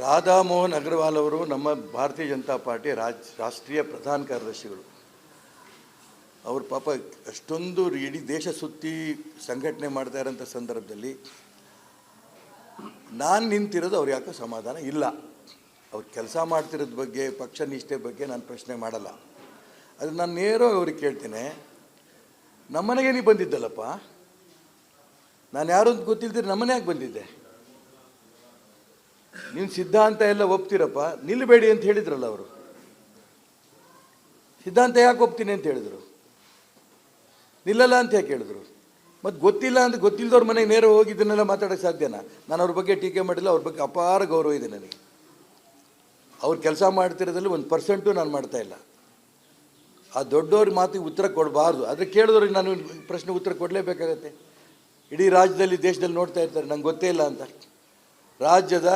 ರಾಧಾ ಮೋಹನ್ ಅಗ್ರವಾಲ್ ಅವರು ನಮ್ಮ ಭಾರತೀಯ ಜನತಾ ಪಾರ್ಟಿ ರಾಷ್ಟ್ರೀಯ ಪ್ರಧಾನ ಕಾರ್ಯದರ್ಶಿಗಳು. ಅವರು ಪಾಪ ಅಷ್ಟೊಂದು ಇಡೀ ದೇಶ ಸುತ್ತಿ ಸಂಘಟನೆ ಮಾಡ್ತಾ ಇರೋಂಥ ಸಂದರ್ಭದಲ್ಲಿ ನಾನು ನಿಂತಿರೋದು ಅವ್ರು ಯಾಕೋ ಸಮಾಧಾನ ಇಲ್ಲ. ಅವ್ರು ಕೆಲಸ ಮಾಡ್ತಿರೋದ್ರ ಬಗ್ಗೆ, ಪಕ್ಷ ನಿಷ್ಠೆ ಬಗ್ಗೆ ನಾನು ಪ್ರಶ್ನೆ ಮಾಡಲ್ಲ. ಅದು ನಾನು ನೇರವಾಗಿ ಅವ್ರಿಗೆ ಕೇಳ್ತೇನೆ, ನಮ್ಮನೆಗೆ ನೀ ಬಂದಿದ್ದಲ್ಲಪ್ಪ, ನಾನು ಯಾರು ಅಂತ ಗೊತ್ತಿಲ್ದಿರಿ ನಮ್ಮನೆ ಯಾಕೆ ಬಂದಿದ್ದೆ? ನೀನು ಸಿದ್ಧಾಂತ ಎಲ್ಲ ಒಪ್ತಿರಪ್ಪ, ನಿಲ್ಲಬೇಡಿ ಅಂತ ಹೇಳಿದ್ರಲ್ಲ ಅವರು. ಸಿದ್ಧಾಂತ ಯಾಕೆ ಒಪ್ತೀನಿ ಅಂತ ಹೇಳಿದ್ರು, ನಿಲ್ಲಲ್ಲ ಅಂತ ಯಾಕೆ ಹೇಳಿದ್ರು? ಮತ್ತು ಗೊತ್ತಿಲ್ಲ ಅಂತ ಗೊತ್ತಿಲ್ಲದವ್ರ ಮನೆಗೆ ನೇರ ಹೋಗಿ ಇದನ್ನೆಲ್ಲ ಮಾತಾಡೋಕ್ಕೆ ಸಾಧ್ಯನಾ? ನಾನು ಅವ್ರ ಬಗ್ಗೆ ಟೀಕೆ ಮಾಡಿಲ್ಲ. ಅವ್ರ ಬಗ್ಗೆ ಅಪಾರ ಗೌರವ ಇದೆ ನನಗೆ. ಅವ್ರು ಕೆಲಸ ಮಾಡ್ತಿರೋದ್ರಲ್ಲಿ 1% ನಾನು ಮಾಡ್ತಾಯಿಲ್ಲ. ಆ ದೊಡ್ಡವ್ರ ಮಾತಿಗೆ ಉತ್ತರ ಕೊಡಬಾರ್ದು. ಆದರೆ ಕೇಳಿದವ್ರಿಗೆ ನಾನು ಪ್ರಶ್ನೆ ಉತ್ತರ ಕೊಡಲೇಬೇಕಾಗತ್ತೆ. ಇಡೀ ರಾಜ್ಯದಲ್ಲಿ, ದೇಶದಲ್ಲಿ ನೋಡ್ತಾ ಇರ್ತಾರೆ, ನಂಗೆ ಗೊತ್ತೇ ಇಲ್ಲ ಅಂತ. ರಾಜ್ಯದ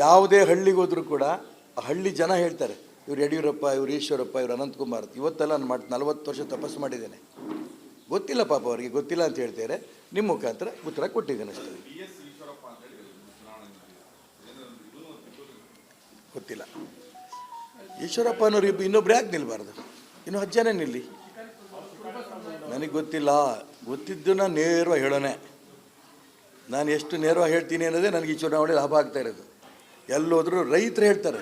ಯಾವುದೇ ಹಳ್ಳಿಗೆ ಹೋದರೂ ಕೂಡ ಆ ಹಳ್ಳಿ ಜನ ಹೇಳ್ತಾರೆ, ಇವ್ರು ಯಡಿಯೂರಪ್ಪ, ಇವ್ರು ಈಶ್ವರಪ್ಪ, ಇವ್ರು ಅನಂತಕುಮಾರ್. ಇವತ್ತೆಲ್ಲ ನಾನು 40 ವರ್ಷ ತಪಸ್ಸು ಮಾಡಿದ್ದೇನೆ. ಗೊತ್ತಿಲ್ಲ ಪಾಪ ಅವರಿಗೆ, ಗೊತ್ತಿಲ್ಲ ಅಂತ ಹೇಳ್ತಾರೆ. ನಿಮ್ಮ ಮುಖಾಂತರ ಉತ್ತರ ಕೊಟ್ಟಿದ್ದೇನೆ ಅಷ್ಟೇ. ಗೊತ್ತಿಲ್ಲ. ಈಶ್ವರಪ್ಪ ಅನ್ನೋರು ಇನ್ನೊಬ್ರು ಯಾಕೆ ನಿಲ್ಬಾರ್ದು? ಇನ್ನು 10 ಜನ ನಿಲ್ಲಿ. ನನಗೆ ಗೊತ್ತಿಲ್ಲ. ಗೊತ್ತಿದ್ದನ್ನ ನೇರವಾಗಿ ಹೇಳೋಣ. ನಾನು ಎಷ್ಟು ನೇರವಾಗಿ ಹೇಳ್ತೀನಿ ಅನ್ನೋದೇ ನನಗೆ ಈ ಚುನಾವಣೆ ಲಾಭ ಆಗ್ತಾ ಇರೋದು. ಎಲ್ಲೋದ್ರೂ ರೈತರು ಹೇಳ್ತಾರೆ,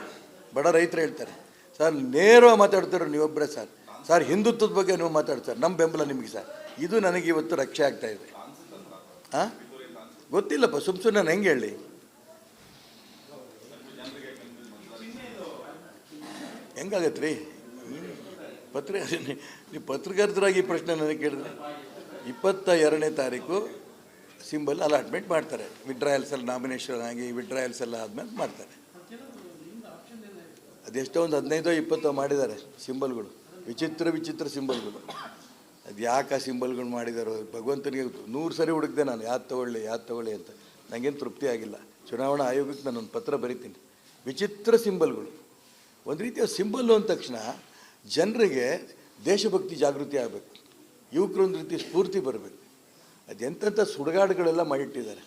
ಬಡ ರೈತರು ಹೇಳ್ತಾರೆ, ಸರ್ ನೇರವಾಗಿ ಮಾತಾಡ್ತಾರೆ ನೀವೊಬ್ಬರೇ ಸರ್. ಸರ್ ಹಿಂದುತ್ವದ ಬಗ್ಗೆ ನೀವು ಮಾತಾಡ್ತಾರೆ, ನಮ್ಮ ಬೆಂಬಲ ನಿಮಗೆ ಸರ್. ಇದು ನನಗೆ ಇವತ್ತು ರಕ್ಷೆ ಆಗ್ತಾ ಇದೆ. ಹಾಂ, ಗೊತ್ತಿಲ್ಲಪ್ಪ, ಸುಮ್ಮನೆ ನಾನು ಹೆಂಗೆ ಹೇಳಿ? ಹೆಂಗಾಗತ್ತೆ ರೀ? ನೀವು ಪತ್ರಕರ್ತರಾಗಿ ಈ ಪ್ರಶ್ನೆ ನನಗೆ ಕೇಳಿದ್ರೆ, 22ನೇ ತಾರೀಕು ಸಿಂಬಲ್ ಅಲಾಟ್ಮೆಂಟ್ ಮಾಡ್ತಾರೆ. ವಿಡ್ರಾಯಲ್ಸ್ ಎಲ್ಲ ನಾಮಿನೇಷನ್ ಆಗಿ ವಿಡ್ರಾಯಲ್ಸ್ ಎಲ್ಲ ಆದಮೇಲೆ ಮಾಡ್ತಾರೆ. ಅದೆಷ್ಟೋ ಒಂದು 15-20 ಮಾಡಿದ್ದಾರೆ ಸಿಂಬಲ್ಗಳು, ವಿಚಿತ್ರ ಸಿಂಬಲ್ಗಳು. ಅದು ಯಾಕೆ ಆ ಸಿಂಬಲ್ಗಳು ಮಾಡಿದಾರೋ ಭಗವಂತನಿಗೆ ಗೊತ್ತು. 100 ಸರಿ ಹುಡುಕಿದೆ ನಾನು, ಯಾವ್ದು ತಗೊಳ್ಳಿ ಅಂತ. ನನಗೇನು ತೃಪ್ತಿ ಆಗಿಲ್ಲ. ಚುನಾವಣಾ ಆಯೋಗಕ್ಕೆ ನಾನೊಂದು ಪತ್ರ ಬರಿತೀನಿ. ವಿಚಿತ್ರ ಸಿಂಬಲ್ಗಳು. ಒಂದು ರೀತಿಯ ಸಿಂಬಲ್ಲು ಅಂದ ತಕ್ಷಣ ಜನರಿಗೆ ದೇಶಭಕ್ತಿ ಜಾಗೃತಿ ಆಗಬೇಕು, ಯುವಕರು ಒಂದು ರೀತಿ ಸ್ಫೂರ್ತಿ ಬರಬೇಕು. ಅದೆಂಥ ಸುಡುಗಾಡುಗಳೆಲ್ಲ ಮಾಡಿಟ್ಟಿದ್ದಾರೆ.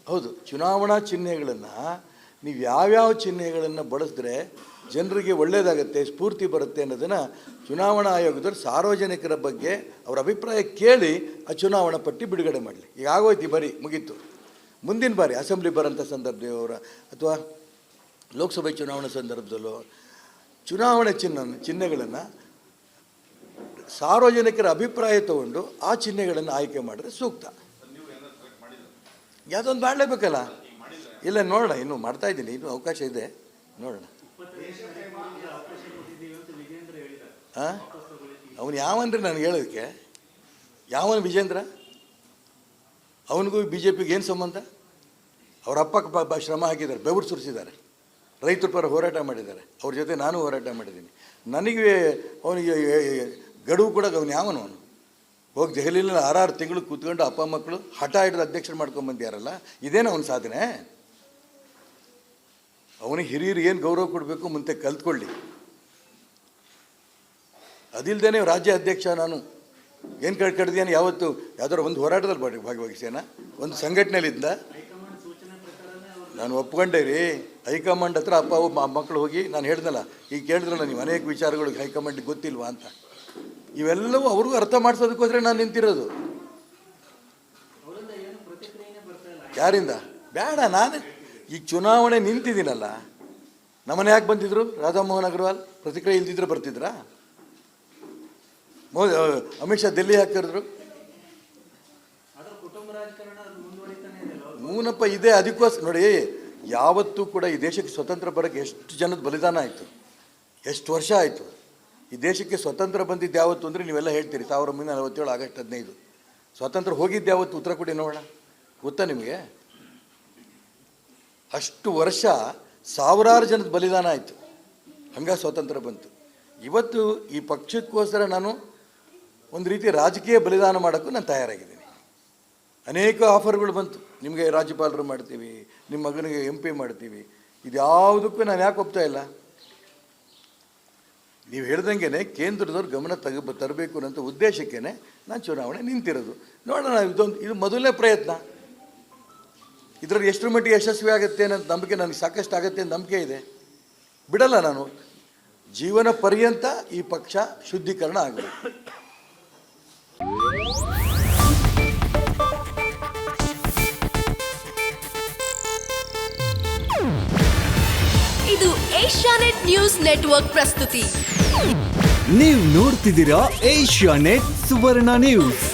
ಹೌದು, ಚುನಾವಣಾ ಚಿಹ್ನೆಗಳನ್ನು ನೀವು ಯಾವ್ಯಾವ ಚಿಹ್ನೆಗಳನ್ನು ಬಳಸಿದ್ರೆ ಜನರಿಗೆ ಒಳ್ಳೆಯದಾಗತ್ತೆ, ಸ್ಫೂರ್ತಿ ಬರುತ್ತೆ ಅನ್ನೋದನ್ನು ಚುನಾವಣಾ ಆಯೋಗದವರು ಸಾರ್ವಜನಿಕರ ಬಗ್ಗೆ ಅವರ ಅಭಿಪ್ರಾಯ ಕೇಳಿ ಆ ಚುನಾವಣಾ ಪಟ್ಟಿ ಬಿಡುಗಡೆ ಮಾಡಲಿ. ಈಗ ಆಗೋಯ್ತು, ಬರೀ ಮುಗೀತು. ಮುಂದಿನ ಬಾರಿ ಅಸೆಂಬ್ಲಿ ಬರೋಂಥ ಸಂದರ್ಭದಲ್ಲಿ ಅವರ ಅಥವಾ ಲೋಕಸಭೆ ಚುನಾವಣೆ ಸಂದರ್ಭದಲ್ಲೂ ಚುನಾವಣೆ ಚಿಹ್ನೆಗಳನ್ನು ಸಾರ್ವಜನಿಕರ ಅಭಿಪ್ರಾಯ ತಗೊಂಡು ಆ ಚಿಹ್ನೆಗಳನ್ನು ಆಯ್ಕೆ ಮಾಡಿದ್ರೆ ಸೂಕ್ತ. ಯಾವುದೊಂದು ಮಾಡಲೇಬೇಕಲ್ಲ. ಇಲ್ಲ, ನೋಡೋಣ, ಇನ್ನೂ ಮಾಡ್ತಾಯಿದ್ದೀನಿ, ಇನ್ನೂ ಅವಕಾಶ ಇದೆ, ನೋಡೋಣ. ಹಾಂ, ಅವನು ಯಾವನ್ರಿ ನನಗೆ ಹೇಳೋದಕ್ಕೆ? ಯಾವನು ವಿಜೇಂದ್ರ? ಅವನಿಗೂ BJPಗೆ ಏನು ಸಂಬಂಧ? ಅವ್ರ ಅಪ್ಪ ಶ್ರಮ ಹಾಕಿದ್ದಾರೆ, ಬೆವರು ಸುರಿಸಿದ್ದಾರೆ, ರೈತರ ಪರ ಹೋರಾಟ ಮಾಡಿದ್ದಾರೆ. ಅವ್ರ ಜೊತೆ ನಾನು ಹೋರಾಟ ಮಾಡಿದ್ದೀನಿ. ನನಗೆ ಅವನಿಗೆ ಗಡುವು ಕೂಡ ಅವನು ಯಾವನು? ಅವನು ಹೋಗಿ ದೆಹಲಿಯಲ್ಲಿ 6 ತಿಂಗಳು ಕೂತ್ಕೊಂಡು ಅಪ್ಪ ಮಕ್ಕಳು ಹಠ ಹಿಡಿದು ಅಧ್ಯಕ್ಷರು ಮಾಡ್ಕೊಂಬಂದ್ಯಾರಲ್ಲ, ಇದೇನು ಅವನ ಸಾಧನೆ? ಅವನಿಗೆ ಹಿರಿಯರು ಏನು ಗೌರವ ಕೊಡಬೇಕು ಮುಂದೆ ಕಲ್ತ್ಕೊಳ್ಳಿ. ಅದಿಲ್ಲದೇ ರಾಜ್ಯ ಅಧ್ಯಕ್ಷ ನಾನು ಏನು ಕಡ್ದಿದ್ದೇನೆ? ಯಾವತ್ತು ಯಾವ್ದಾರು ಒಂದು ಹೋರಾಟದಲ್ಲಿ ಭಾಗವಹಿಸೇನ? ಒಂದು ಸಂಘಟನೆಯಲ್ಲಿದ್ದ ನಾನು ಒಪ್ಕೊಂಡೆ ರೀ. ಹೈಕಮಾಂಡ್ ಹತ್ರ ಅಪ್ಪ ಮಕ್ಕಳು ಹೋಗಿ ನಾನು ಹೇಳ್ದಲ್ಲ, ಈಗ ಕೇಳಿದ್ರಲ್ಲ ನೀವು, ಅನೇಕ ವಿಚಾರಗಳು ಹೈಕಮಾಂಡಿಗೆ ಗೊತ್ತಿಲ್ವಾ ಅಂತ. ಇವೆಲ್ಲವೂ ಅವ್ರಿಗೂ ಅರ್ಥ ಮಾಡಿಸೋದಕ್ಕೋಸ್ಕರ ನಾನು ನಿಂತಿರೋದು. ಯಾರಿಂದ ಬೇಡ, ನಾನು ಈಗ ಚುನಾವಣೆ ನಿಂತಿದ್ದೀನಲ್ಲ. ನಮ್ಮನೆ ಯಾಕೆ ಬಂದಿದ್ರು ರಾಧಾ ಮೋಹನ್ ಅಗ್ರವಾಲ್? ಪ್ರತಿಕ್ರಿಯೆ ಇಲ್ದಿದ್ರೆ ಬರ್ತಿದ್ರಾ? ಅಮಿತ್ ಶಾ ಡೆಲ್ಲಿ ಯಾಕೆ ಕರೆದ್ರು? ಮೂನಪ್ಪ ಇದೆ. ಅದಕ್ಕೋಸ್ಕರ ನೋಡಿ, ಯಾವತ್ತೂ ಕೂಡ ಈ ದೇಶಕ್ಕೆ ಸ್ವತಂತ್ರ ಬರೋಕ್ಕೆ ಎಷ್ಟು ಜನದ ಬಲಿದಾನ ಆಯಿತು, ಎಷ್ಟು ವರ್ಷ ಆಯಿತು. ಈ ದೇಶಕ್ಕೆ ಸ್ವತಂತ್ರ ಬಂದಿದ್ದು ಯಾವತ್ತು ಅಂದರೆ ನೀವೆಲ್ಲ ಹೇಳ್ತೀರಿ 1947 ಆಗಸ್ಟ್ 15. ಸ್ವತಂತ್ರ ಹೋಗಿದ್ದು ಯಾವತ್ತು? ಉತ್ತರ ಕೊಡಿ ನೋಡೋಣ. ಗೊತ್ತಾ ನಿಮಗೆ? ಅಷ್ಟು ವರ್ಷ ಸಾವಿರಾರು ಜನದ ಬಲಿದಾನ ಆಯಿತು, ಹಂಗೆ ಸ್ವಾತಂತ್ರ್ಯ ಬಂತು. ಇವತ್ತು ಈ ಪಕ್ಷಕ್ಕೋಸ್ಕರ ನಾನು ಒಂದು ರೀತಿ ರಾಜಕೀಯ ಬಲಿದಾನ ಮಾಡೋಕ್ಕೂ ನಾನು ತಯಾರಾಗಿದ್ದೀನಿ. ಅನೇಕ ಆಫರ್ಗಳು ಬಂತು. ನಿಮಗೆ ರಾಜ್ಯಪಾಲರು ಮಾಡ್ತೀವಿ, ನಿಮ್ಮ ಮಗನಿಗೆ MP ಮಾಡ್ತೀವಿ. ಇದ್ಯಾವುದಕ್ಕೂ ನಾನು ಯಾಕೆ ಒಪ್ತಾ ಇಲ್ಲ? ನೀವು ಹೇಳ್ದಂಗೆ ಕೇಂದ್ರದವ್ರು ಗಮನ ತರಬೇಕು ಅನ್ನೋ ಉದ್ದೇಶಕ್ಕೇ ನಾನು ಚುನಾವಣೆ ನಿಂತಿರೋದು. ನೋಡೋಣ, ಇದು ಮೊದಲನೇ ಪ್ರಯತ್ನ. ಇದರಲ್ಲಿ ಎಷ್ಟರ ಮಟ್ಟಿಗೆ ಯಶಸ್ವಿ ಆಗುತ್ತೆ ಅನ್ನೋ ನಂಬಿಕೆ ನನಗೆ ಸಾಕಷ್ಟು ಆಗುತ್ತೆ ಅಂತ ನಂಬಿಕೆ ಇದೆ. ಬಿಡಲ್ಲ ನಾನು. ಜೀವನ ಪರ್ಯಂತ ಈ ಪಕ್ಷ ಶುದ್ಧೀಕರಣ ಆಗಬೇಕು. ಇದು ಏಷ್ಯಾನೆಟ್ ನ್ಯೂಸ್ ನೆಟ್ವರ್ಕ್ ಪ್ರಸ್ತುತಿ. ನೀವು ನೋಡ್ತಿದ್ದೀರಾ ಏಷ್ಯಾನೆಟ್ ಸುವರ್ಣ ನ್ಯೂಸ್.